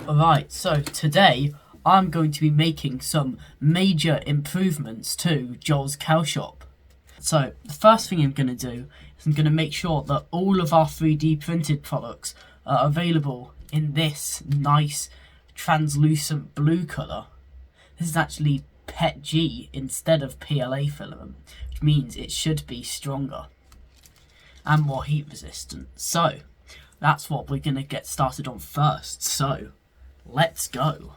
Alright, so today I'm going to be making some major improvements to Joel's cow shop. So the first thing I'm going to do is I'm going to make sure that all of our 3D printed products are available in this nice translucent blue colour. This is actually petgg instead of PLA filament, which means it should be stronger and more heat resistant. So that's what we're going to get started on first. So let's go.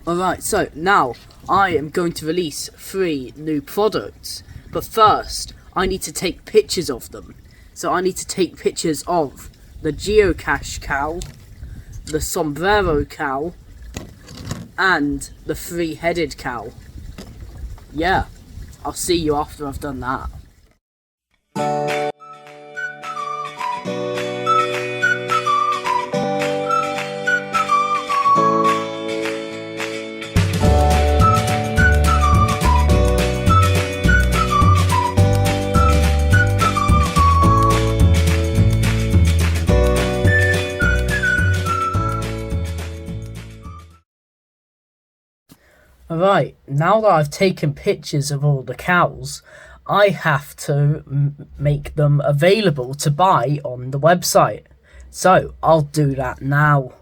Alright, so now I am going to release 3 new products, but first I need to take pictures of them. So I need to take pictures of the Geocache cow, the Sombrero cow, and the 3-headed cow. Yeah, I'll see you after I've done that. Alright, now that I've taken pictures of all the cows, I have to make them available to buy on the website. So, I'll do that now.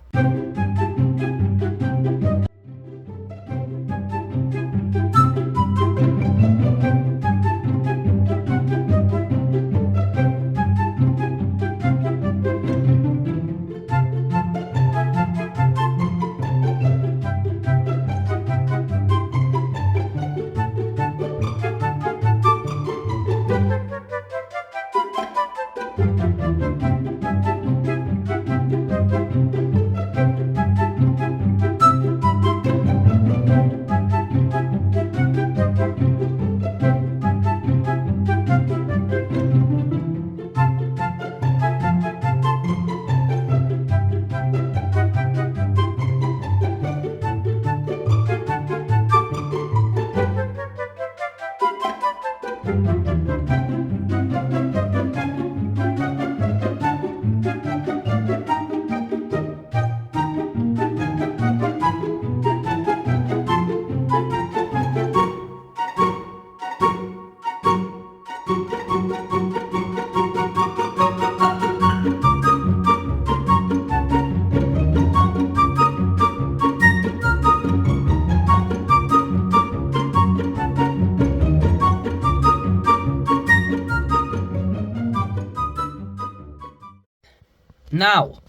Now,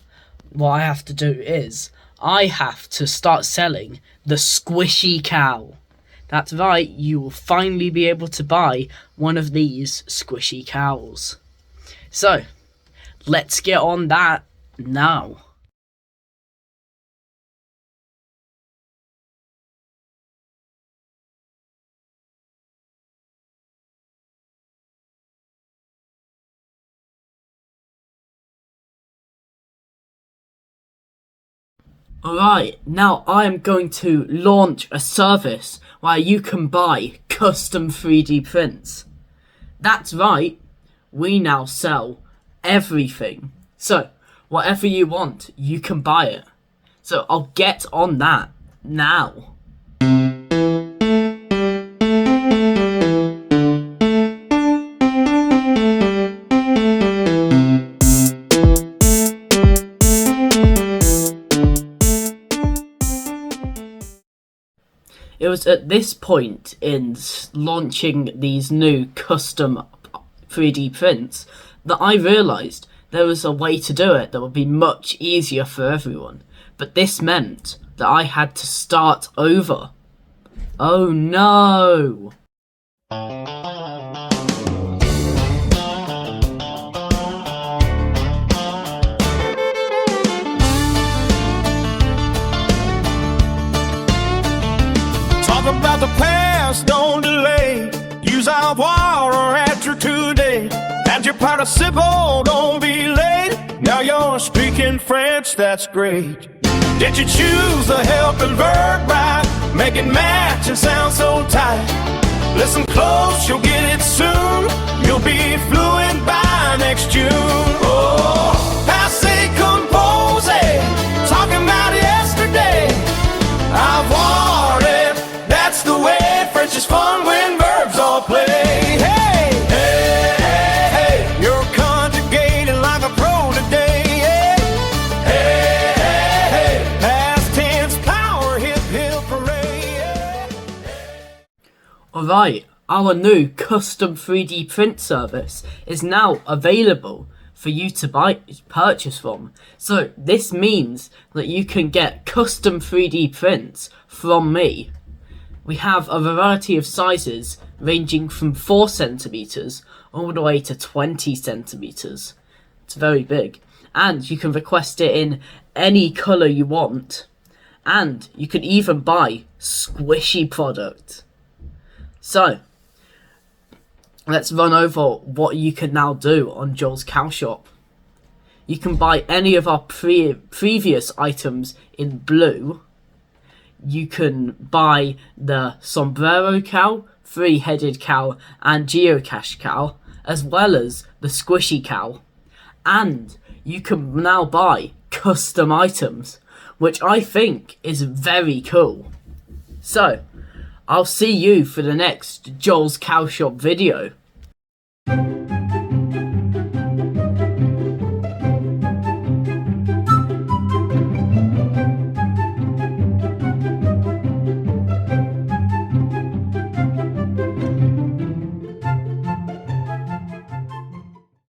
what I have to do is, I have to start selling the squishy cow. That's right, you will finally be able to buy one of these squishy cows. So, let's get on that now. Alright, now I am going to launch a service where you can buy custom 3D prints. That's right, we now sell everything. So, whatever you want, you can buy it. So I'll get on that now. It was at this point in launching these new custom 3D prints that I realised there was a way to do it that would be much easier for everyone. But this meant that I had to start over. Oh no! about the past, don't delay. Use our water after today. And your participle, don't be late. Now you're speaking French, that's great. Did you choose the helping verb right? Make it match and sound so tight. Listen close, you'll get it soon. You'll be fluent by next June. Oh, passé composé, talking about yesterday. I've wanted, that's the way. French is fun when verbs all play. Hey, hey, hey, hey, you're conjugating like a pro today. Hey, hey, hey, hey, past tense power, hip, hip, hooray. Alright, our new custom 3D print service is now available for you to purchase from. So this means that you can get custom 3D prints from me. We have a variety of sizes ranging from 4 centimeters all the way to 20 centimeters. It's very big. And you can request it in any color you want. And you can even buy squishy product. So, let's run over what you can now do on Joel's Cow Shop. You can buy any of our previous items in blue. You can buy the Sombrero Cow, 3-headed cow, and Geocache cow, as well as the squishy cow. And you can now buy custom items, which I think is very cool. So, I'll see you for the next Joel's Cow Shop video.